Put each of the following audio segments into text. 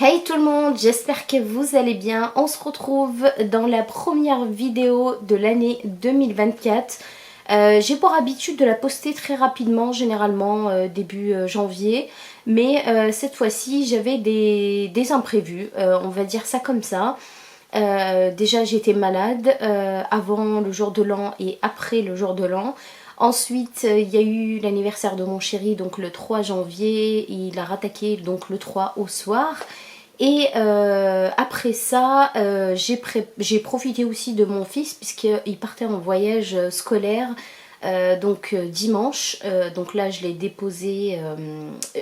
Hey tout le monde, j'espère que vous allez bien. On se retrouve dans la première vidéo de l'année 2024. J'ai pour habitude de la poster très rapidement, généralement début janvier. Mais cette fois-ci, j'avais des imprévus, on va dire ça comme ça. Déjà, j'étais malade avant le jour de l'an et après le jour de l'an. Ensuite, il y a eu l'anniversaire de mon chéri, donc le 3 janvier. Il a rattaqué donc le 3 au soir. Et après ça, j'ai profité aussi de mon fils puisqu'il partait en voyage scolaire dimanche. Donc là, je l'ai déposé,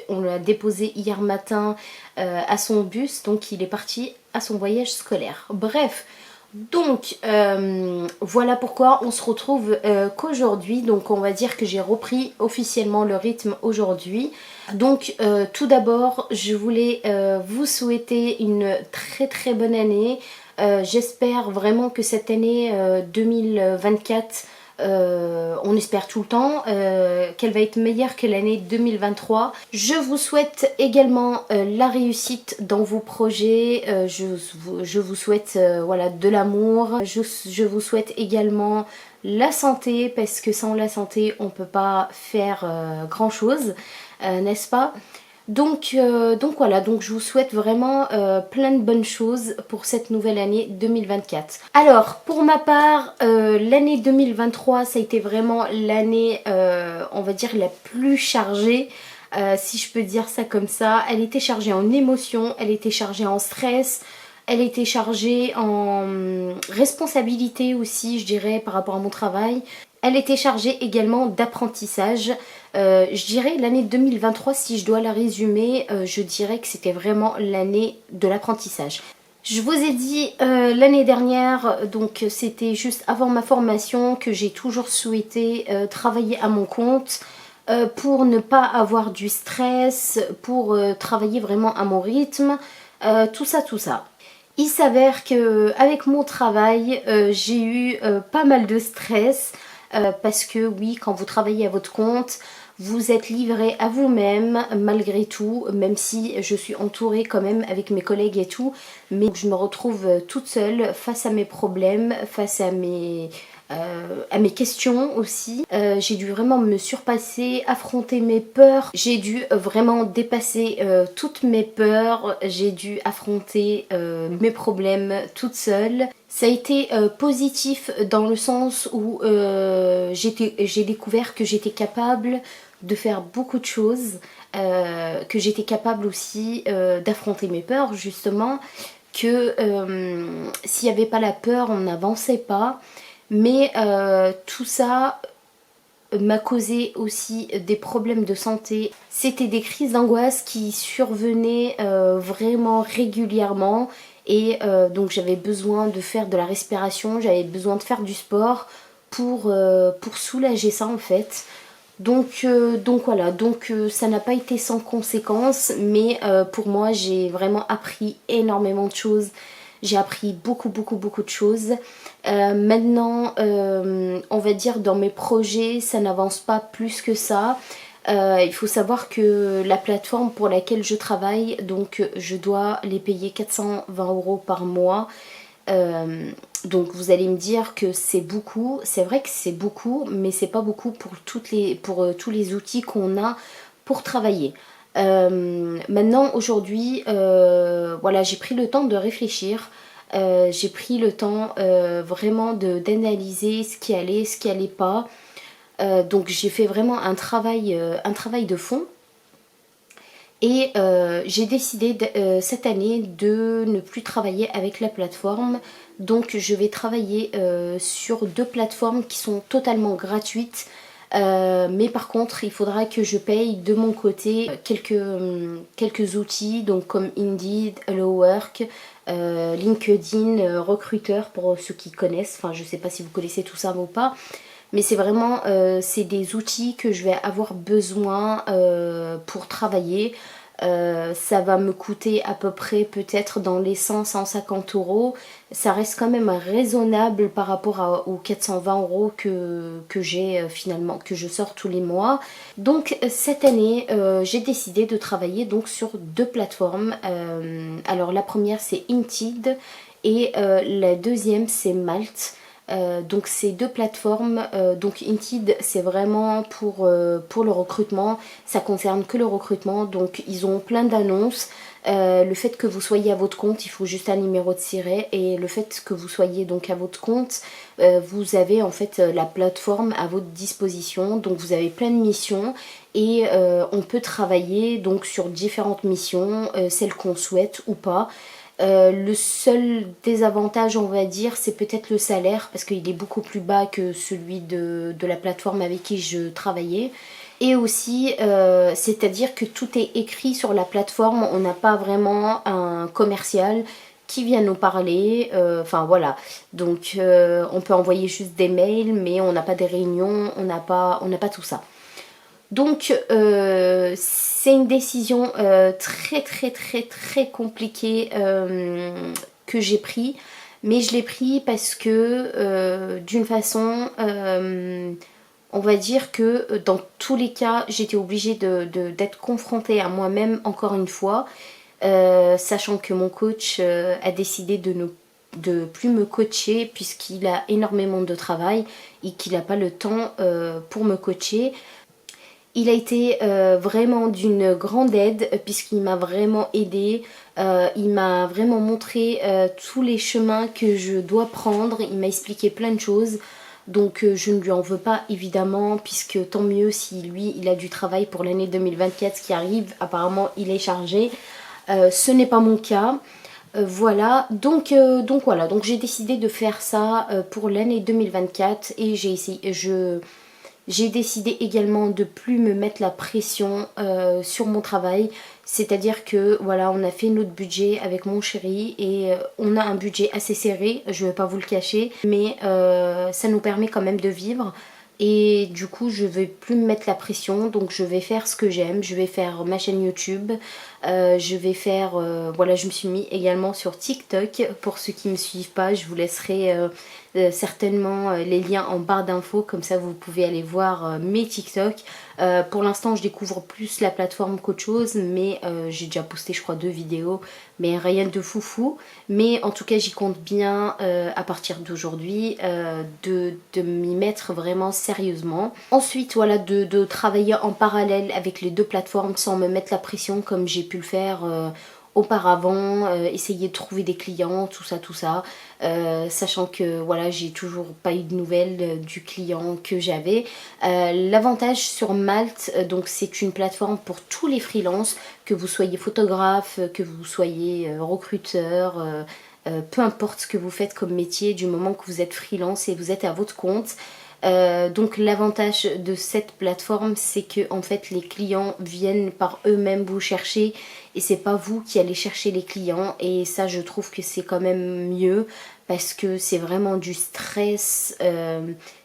on l'a déposé hier matin à son bus. Donc il est parti à son voyage scolaire. Bref. Donc voilà pourquoi on se retrouve qu'aujourd'hui. Donc on va dire que j'ai repris officiellement le rythme aujourd'hui. Donc tout d'abord je voulais vous souhaiter une très très bonne année. J'espère vraiment que cette année 2024, on espère tout le temps qu'elle va être meilleure que l'année 2023. Je vous souhaite également la réussite dans vos projets. Je vous souhaite voilà, de l'amour. Je vous souhaite également la santé parce que sans la santé on ne peut pas faire grand chose, n'est-ce pas? Donc voilà, donc je vous souhaite vraiment plein de bonnes choses pour cette nouvelle année 2024. Alors, pour ma part, l'année 2023, ça a été vraiment l'année, on va dire, la plus chargée, si je peux dire ça comme ça. Elle était chargée en émotions, elle était chargée en stress, elle était chargée en responsabilité aussi, je dirais, par rapport à mon travail. Elle était chargée également d'apprentissage. Je dirais l'année 2023, si je dois la résumer, je dirais que c'était vraiment l'année de l'apprentissage. Je vous ai dit l'année dernière, donc c'était juste avant ma formation, que j'ai toujours souhaité travailler à mon compte pour ne pas avoir du stress, pour travailler vraiment à mon rythme, tout ça, tout ça. Il s'avère que avec mon travail, j'ai eu pas mal de stress parce que oui, quand vous travaillez à votre compte, vous êtes livré à vous-même malgré tout, même si je suis entourée quand même avec mes collègues et tout, mais je me retrouve toute seule face à mes problèmes, face à mes questions aussi. J'ai dû vraiment me surpasser, affronter mes peurs. J'ai dû vraiment dépasser toutes mes peurs. J'ai dû affronter mes problèmes toute seule. Ça a été positif dans le sens où j'ai découvert que j'étais capable de faire beaucoup de choses, que j'étais capable aussi d'affronter mes peurs justement, que s'il n'y avait pas la peur, on n'avançait pas. Mais tout ça m'a causé aussi des problèmes de santé. C'était des crises d'angoisse qui survenaient vraiment régulièrement. Et donc j'avais besoin de faire de la respiration, j'avais besoin de faire du sport pour soulager ça en fait. Donc voilà, ça n'a pas été sans conséquences, mais pour moi j'ai vraiment appris énormément de choses. J'ai appris beaucoup beaucoup beaucoup de choses. Maintenant, on va dire dans mes projets, ça n'avance pas plus que ça. Il faut savoir que la plateforme pour laquelle je travaille, donc je dois les payer 420 € par mois. Donc vous allez me dire que c'est beaucoup, c'est vrai que c'est beaucoup, mais c'est pas beaucoup pour tous les outils qu'on a pour travailler. Maintenant, aujourd'hui, voilà, j'ai pris le temps de réfléchir. J'ai pris le temps vraiment d'analyser ce qui allait, ce qui allait pas. Donc j'ai fait vraiment un travail de fond. Et j'ai décidé cette année de ne plus travailler avec la plateforme. Donc je vais travailler sur 2 plateformes qui sont totalement gratuites. Mais par contre, il faudra que je paye de mon côté quelques outils, donc comme Indeed, Hello Work, LinkedIn, Recruiter pour ceux qui connaissent. Enfin, je ne sais pas si vous connaissez tout ça ou pas. Mais c'est vraiment c'est des outils que je vais avoir besoin pour travailler. Ça va me coûter à peu près peut-être dans les 100-150 euros. Ça reste quand même raisonnable par rapport aux 420 euros que j'ai finalement, que je sors tous les mois. Donc cette année, j'ai décidé de travailler donc sur deux plateformes. Alors la première c'est Indeed et la deuxième c'est Malt. Donc ces deux plateformes, donc Indeed c'est vraiment pour le recrutement, ça concerne que le recrutement, donc ils ont plein d'annonces. Le fait que vous soyez à votre compte, il faut juste un numéro de siret, et le fait que vous soyez donc à votre compte, vous avez en fait la plateforme à votre disposition, donc vous avez plein de missions et on peut travailler donc sur différentes missions, celles qu'on souhaite ou pas. Le seul désavantage, on va dire, c'est peut-être le salaire parce qu'il est beaucoup plus bas que celui de la plateforme avec qui je travaillais. Et aussi, c'est-à-dire que tout est écrit sur la plateforme, on n'a pas vraiment un commercial qui vient nous parler, enfin voilà. Donc on peut envoyer juste des mails, mais on n'a pas des réunions, on n'a pas tout ça. Donc c'est une décision très très très très compliquée que j'ai pris, mais je l'ai pris parce que d'une façon, on va dire que dans tous les cas, j'étais obligée d'être confrontée à moi-même encore une fois, sachant que mon coach a décidé de plus me coacher puisqu'il a énormément de travail et qu'il n'a pas le temps pour me coacher. Il a été vraiment d'une grande aide puisqu'il m'a vraiment aidé. Il m'a vraiment montré tous les chemins que je dois prendre. Il m'a expliqué plein de choses. Donc je ne lui en veux pas évidemment, puisque tant mieux si lui il a du travail pour l'année 2024 qui arrive. Apparemment il est chargé. Ce n'est pas mon cas. Voilà, donc voilà, donc j'ai décidé de faire ça pour l'année 2024 et j'ai décidé également de plus me mettre la pression sur mon travail. C'est-à-dire que voilà, on a fait notre budget avec mon chéri et on a un budget assez serré, je ne vais pas vous le cacher, mais ça nous permet quand même de vivre. Et du coup, je ne vais plus me mettre la pression, donc je vais faire ce que j'aime. Je vais faire ma chaîne YouTube, je vais faire, voilà, je me suis mis également sur TikTok. Pour ceux qui ne me suivent pas, je vous laisserai certainement les liens en barre d'infos, comme ça vous pouvez aller voir mes TikTok. Pour l'instant je découvre plus la plateforme qu'autre chose, mais j'ai déjà posté je crois 2 vidéos, mais rien de foufou. Mais en tout cas j'y compte bien à partir d'aujourd'hui de m'y mettre vraiment sérieusement. Ensuite voilà, de travailler en parallèle avec les deux plateformes sans me mettre la pression comme j'ai pu le faire auparavant, essayer de trouver des clients, tout ça, sachant que voilà, j'ai toujours pas eu de nouvelles du client que j'avais. L'avantage sur Malt, donc c'est une plateforme pour tous les freelances, que vous soyez photographe, que vous soyez recruteur, peu importe ce que vous faites comme métier, du moment que vous êtes freelance et vous êtes à votre compte. Donc l'avantage de cette plateforme, c'est que en fait les clients viennent par eux-mêmes vous chercher et c'est pas vous qui allez chercher les clients, et ça je trouve que c'est quand même mieux parce que c'est vraiment du stress,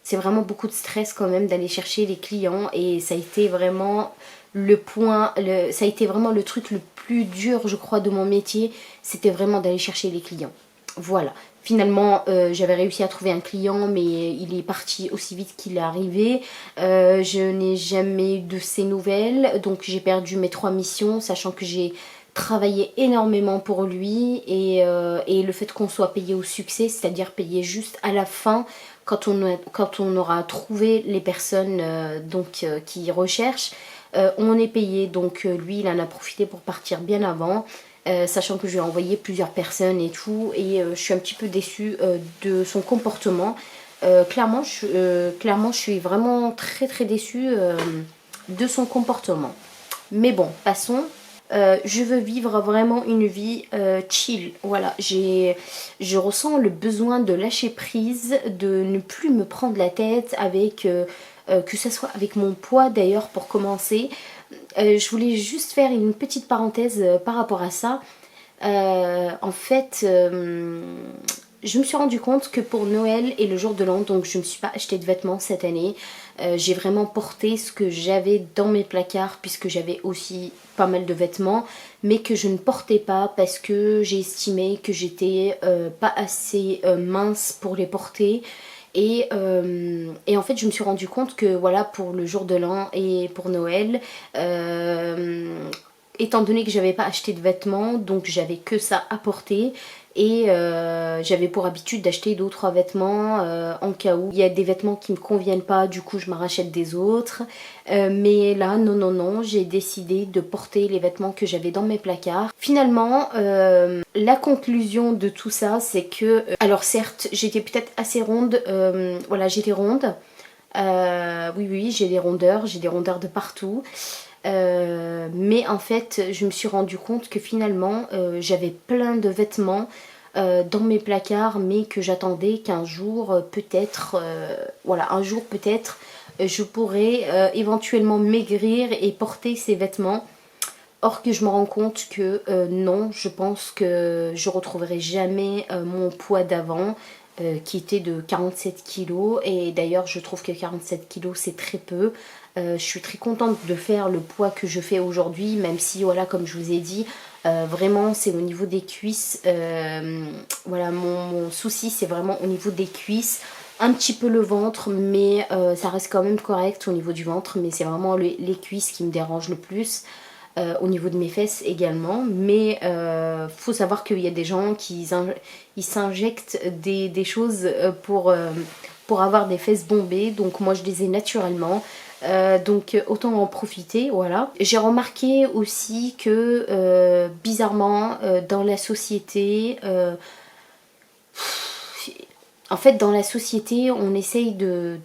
c'est vraiment beaucoup de stress quand même d'aller chercher les clients, et ça a été vraiment ça a été vraiment le truc le plus dur je crois de mon métier, c'était vraiment d'aller chercher les clients. Voilà, finalement j'avais réussi à trouver un client, mais il est parti aussi vite qu'il est arrivé. Je n'ai jamais eu de ses nouvelles, donc j'ai perdu mes 3 missions, sachant que j'ai travaillé énormément pour lui, et le fait qu'on soit payé au succès, c'est-à-dire payé juste à la fin quand on aura trouvé les personnes qui recherchent, on est payé. Donc lui il en a profité pour partir bien avant. Sachant que je lui ai envoyé plusieurs personnes et tout, et je suis un petit peu déçue de son comportement. Clairement, je suis vraiment très très déçue de son comportement. Mais bon, passons. Je veux vivre vraiment une vie chill. Voilà, je ressens le besoin de lâcher prise, de ne plus me prendre la tête avec, que ce soit avec mon poids d'ailleurs pour commencer. Je voulais juste faire une petite parenthèse par rapport à ça. En fait, je me suis rendu compte que pour Noël et le jour de l'an, donc je ne me suis pas acheté de vêtements cette année. J'ai vraiment porté ce que j'avais dans mes placards puisque j'avais aussi pas mal de vêtements, mais que je ne portais pas parce que j'ai estimé que j'étais pas assez mince pour les porter. Et en fait je me suis rendu compte que voilà, pour le jour de l'an et pour Noël, étant donné que j'avais pas acheté de vêtements, donc j'avais que ça à porter. Et j'avais pour habitude d'acheter 2 ou 3 vêtements en cas où il y a des vêtements qui me conviennent pas, du coup je m'en rachète des autres. Mais là non non non, j'ai décidé de porter les vêtements que j'avais dans mes placards. Finalement la conclusion de tout ça, c'est que alors certes j'étais peut-être assez ronde, voilà, j'étais ronde. Oui oui, j'ai des rondeurs de partout. Mais en fait je me suis rendu compte que finalement j'avais plein de vêtements dans mes placards, mais que j'attendais qu'un jour peut-être, voilà, un jour peut-être je pourrais éventuellement maigrir et porter ces vêtements. Or que je me rends compte que non, je pense que je retrouverai jamais mon poids d'avant, qui était de 47 kilos. Et d'ailleurs je trouve que 47 kilos c'est très peu. Je suis très contente de faire le poids que je fais aujourd'hui, même si voilà, comme je vous ai dit, vraiment c'est au niveau des cuisses. Voilà, mon souci c'est vraiment au niveau des cuisses. Un petit peu le ventre, mais ça reste quand même correct au niveau du ventre, mais c'est vraiment les cuisses qui me dérangent le plus. Au niveau de mes fesses également, mais faut savoir qu'il y a des gens qui ils s'injectent des choses pour avoir des fesses bombées, donc moi je les ai naturellement. Donc autant en profiter, voilà. J'ai remarqué aussi que bizarrement dans la société, en fait dans la société on essaye de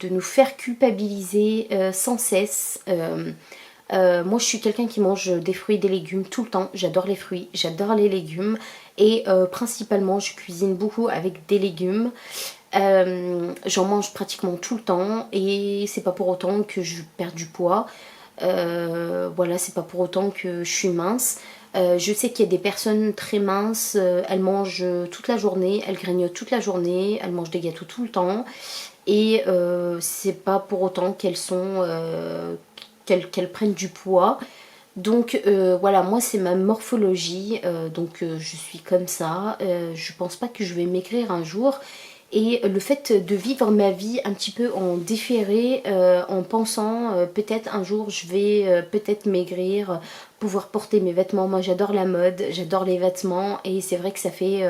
nous faire culpabiliser sans cesse. Moi je suis quelqu'un qui mange des fruits et des légumes tout le temps, j'adore les fruits, j'adore les légumes et principalement je cuisine beaucoup avec des légumes. J'en mange pratiquement tout le temps et c'est pas pour autant que je perds du poids. Voilà, c'est pas pour autant que je suis mince. Je sais qu'il y a des personnes très minces, elles mangent toute la journée, elles grignotent toute la journée, elles mangent des gâteaux tout le temps et c'est pas pour autant qu'elles sont qu'elles prennent du poids. Donc voilà, moi c'est ma morphologie, donc je suis comme ça. Je pense pas que je vais maigrir un jour. Et le fait de vivre ma vie un petit peu en différé, en pensant peut-être un jour je vais peut-être maigrir, pouvoir porter mes vêtements. Moi j'adore la mode, j'adore les vêtements et c'est vrai que ça fait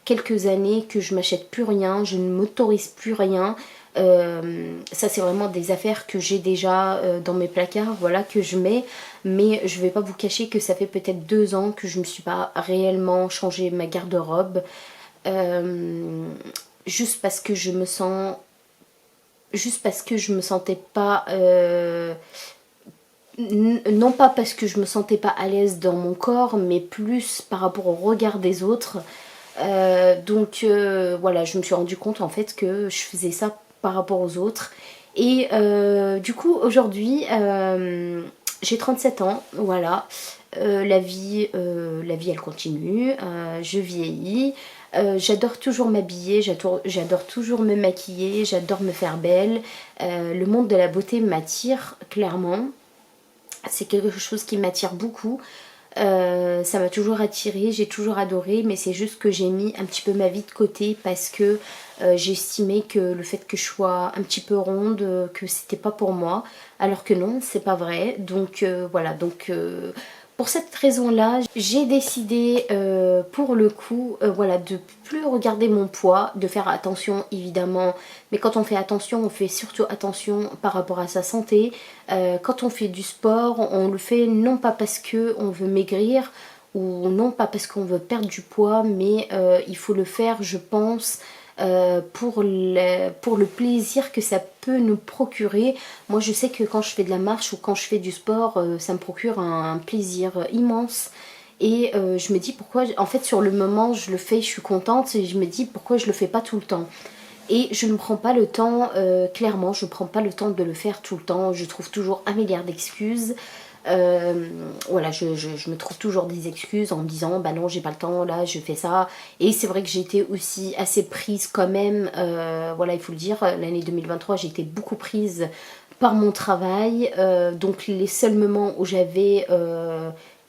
quelques années que je m'achète plus rien, je ne m'autorise plus rien. Ça c'est vraiment des affaires que j'ai déjà dans mes placards, voilà, que je mets, mais je vais pas vous cacher que ça fait peut-être 2 ans que je me suis pas réellement changé ma garde-robe, juste parce que je me sens, juste parce que je me sentais pas non pas parce que je me sentais pas à l'aise dans mon corps, mais plus par rapport au regard des autres. Donc voilà, je me suis rendu compte en fait que je faisais ça par rapport aux autres. Et du coup aujourd'hui j'ai 37 ans, voilà. La vie elle continue, je vieillis, j'adore toujours m'habiller, j'adore toujours me maquiller, j'adore me faire belle. Le monde de la beauté m'attire clairement, c'est quelque chose qui m'attire beaucoup. Ça m'a toujours attirée, j'ai toujours adoré, mais c'est juste que j'ai mis un petit peu ma vie de côté parce que j'ai estimé que le fait que je sois un petit peu ronde, que c'était pas pour moi, alors que non, c'est pas vrai. Donc voilà, donc pour cette raison-là, j'ai décidé pour le coup, voilà, de plus regarder mon poids, de faire attention évidemment, mais quand on fait attention, on fait surtout attention par rapport à sa santé. Quand on fait du sport, on le fait non pas parce qu'on veut maigrir ou non pas parce qu'on veut perdre du poids, mais il faut le faire, je pense, pour le plaisir que ça peut nous procurer. Moi je sais que quand je fais de la marche ou quand je fais du sport, ça me procure un plaisir immense. Et je me dis pourquoi, en fait sur le moment je le fais, je suis contente et je me dis pourquoi je le fais pas tout le temps. Et je ne prends pas le temps, clairement, je ne prends pas le temps de le faire tout le temps. Je trouve toujours un milliard d'excuses. Voilà, je me trouve toujours des excuses en me disant bah non j'ai pas le temps, là je fais ça. Et c'est vrai que j'ai été aussi assez prise quand même, voilà il faut le dire, l'année 2023 j'ai été beaucoup prise par mon travail. Donc les seuls moments où j'avais,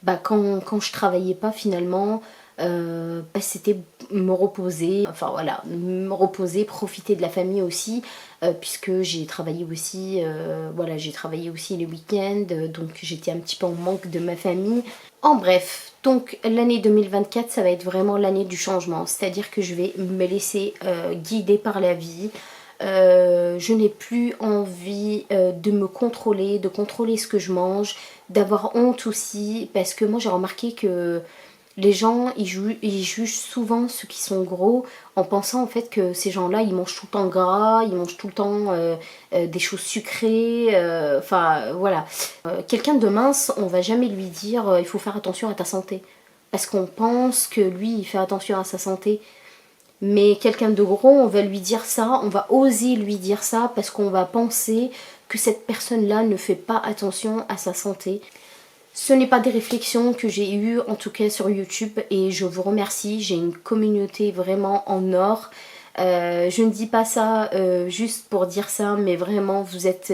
bah, quand je travaillais pas finalement, bah, c'était me reposer, enfin voilà, me reposer, profiter de la famille aussi, puisque j'ai travaillé aussi, voilà, j'ai travaillé aussi les week-ends, donc j'étais un petit peu en manque de ma famille. En bref, donc l'année 2024, ça va être vraiment l'année du changement, c'est-à-dire que je vais me laisser guider par la vie. Je n'ai plus envie de me contrôler, de contrôler ce que je mange, d'avoir honte aussi, parce que moi j'ai remarqué que les gens, ils jugent souvent ceux qui sont gros en pensant en fait que ces gens-là, ils mangent tout le temps gras, ils mangent tout le temps des choses sucrées, enfin voilà. Quelqu'un de mince, on va jamais lui dire il faut faire attention à ta santé. Parce qu'on pense que lui, il fait attention à sa santé. Mais quelqu'un de gros, on va lui dire ça, on va oser lui dire ça parce qu'on va penser que cette personne-là ne fait pas attention à sa santé. Ce n'est pas des réflexions que j'ai eues en tout cas sur YouTube et je vous remercie, j'ai une communauté vraiment en or. Je ne dis pas ça juste pour dire ça, mais vraiment vous êtes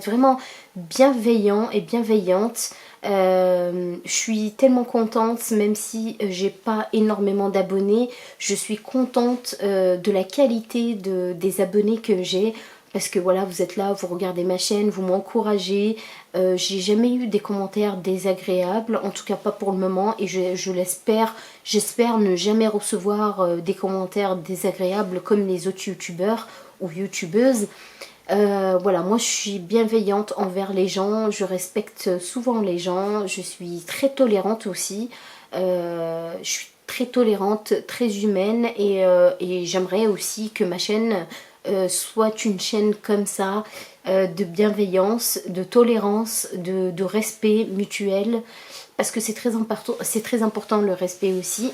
vraiment bienveillants et bienveillantes. Je suis tellement contente, même si j'ai pas énormément d'abonnés, je suis contente de la qualité des abonnés que j'ai. Parce que voilà, vous êtes là, vous regardez ma chaîne, vous m'encouragez. J'ai jamais eu des commentaires désagréables, en tout cas pas pour le moment. Et je l'espère, j'espère ne jamais recevoir des commentaires désagréables comme les autres youtubeurs ou youtubeuses. Voilà, moi je suis bienveillante envers les gens, je respecte souvent les gens, je suis très tolérante aussi. Je suis très tolérante, très humaine et j'aimerais aussi que ma chaîne soit une chaîne comme ça, de bienveillance, de tolérance, de respect mutuel, parce que c'est très important le respect aussi.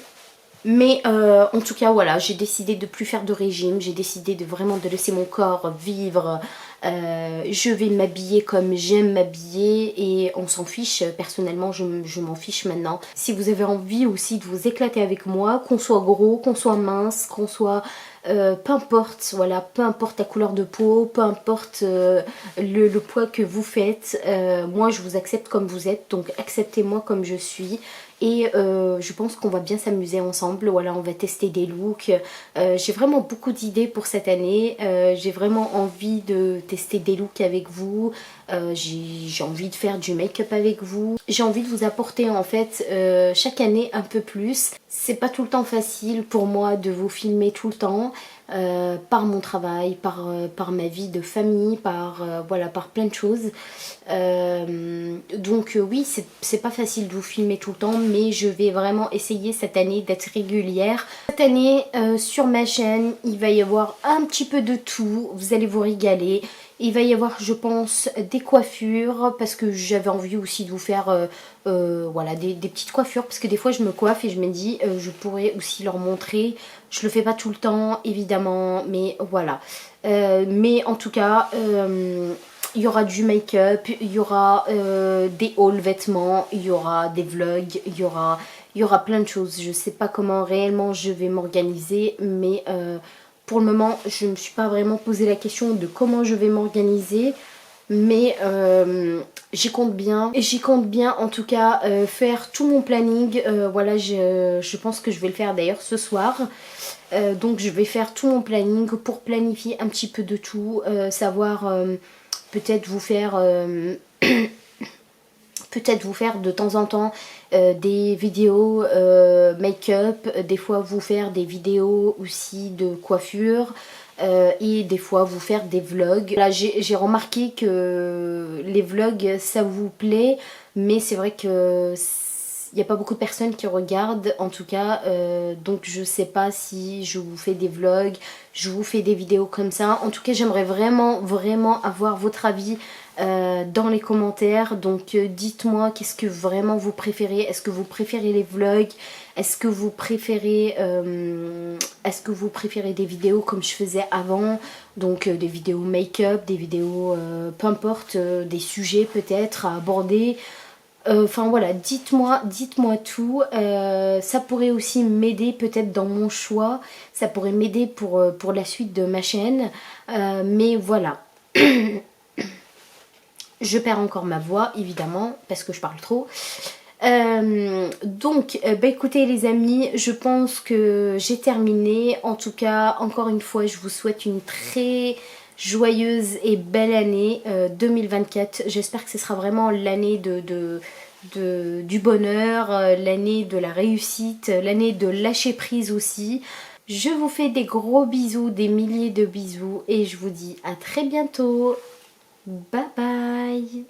Mais en tout cas voilà, j'ai décidé de plus faire de régime, j'ai décidé de vraiment de laisser mon corps vivre. Je vais m'habiller comme j'aime m'habiller et on s'en fiche, personnellement je m'en fiche maintenant. Si vous avez envie aussi de vous éclater avec moi, qu'on soit gros, qu'on soit mince, qu'on soit... peu importe, voilà, peu importe la couleur de peau, peu importe le poids que vous faites, moi je vous accepte comme vous êtes, donc acceptez-moi comme je suis. Et je pense qu'on va bien s'amuser ensemble. Voilà, on va tester des looks. J'ai vraiment beaucoup d'idées pour cette année. J'ai vraiment envie de tester des looks avec vous. J'ai envie de faire du make-up avec vous. J'ai envie de vous apporter en fait chaque année un peu plus. C'est pas tout le temps facile pour moi de vous filmer tout le temps. Par mon travail, par ma vie de famille, voilà, par plein de choses. Donc oui, c'est pas facile de vous filmer tout le temps, mais je vais vraiment essayer cette année d'être régulière. Cette année, sur ma chaîne, il va y avoir un petit peu de tout, vous allez vous régaler. Il va y avoir, je pense, des coiffures, parce que j'avais envie aussi de vous faire voilà, des petites coiffures, parce que des fois je me coiffe et je me dis, je pourrais aussi leur montrer. Je le fais pas tout le temps, évidemment, mais voilà. Mais en tout cas, il y aura du make-up, il y aura des hauls vêtements, il y aura des vlogs, il y aura plein de choses. Je sais pas comment réellement je vais m'organiser, mais pour le moment, je ne me suis pas vraiment posé la question de comment je vais m'organiser. Mais j'y compte bien. Et j'y compte bien en tout cas faire tout mon planning. Voilà, je pense que je vais le faire d'ailleurs ce soir. Donc je vais faire tout mon planning pour planifier un petit peu de tout. Savoir peut-être vous faire... peut-être vous faire de temps en temps des vidéos make-up, des fois vous faire des vidéos aussi de coiffure et des fois vous faire des vlogs. Là j'ai remarqué que les vlogs ça vous plaît, mais c'est vrai que il n'y a pas beaucoup de personnes qui regardent en tout cas, donc je sais pas si je vous fais des vlogs, je vous fais des vidéos comme ça. En tout cas j'aimerais vraiment avoir votre avis dans les commentaires. Donc dites-moi qu'est-ce que vraiment vous préférez. Est-ce que vous préférez les vlogs? Est-ce que vous préférez des vidéos comme je faisais avant? Donc des vidéos make-up, des vidéos peu importe, des sujets peut-être à aborder. Enfin voilà, dites-moi tout. Ça pourrait aussi m'aider peut-être dans mon choix. Ça pourrait m'aider pour la suite de ma chaîne. Mais voilà. Je perds encore ma voix, évidemment, parce que je parle trop. Donc, bah écoutez les amis, je pense que j'ai terminé. En tout cas, encore une fois, je vous souhaite une très joyeuse et belle année 2024. J'espère que ce sera vraiment l'année du bonheur, l'année de la réussite, l'année de lâcher prise aussi. Je vous fais des gros bisous, des milliers de bisous et je vous dis à très bientôt. Bye bye.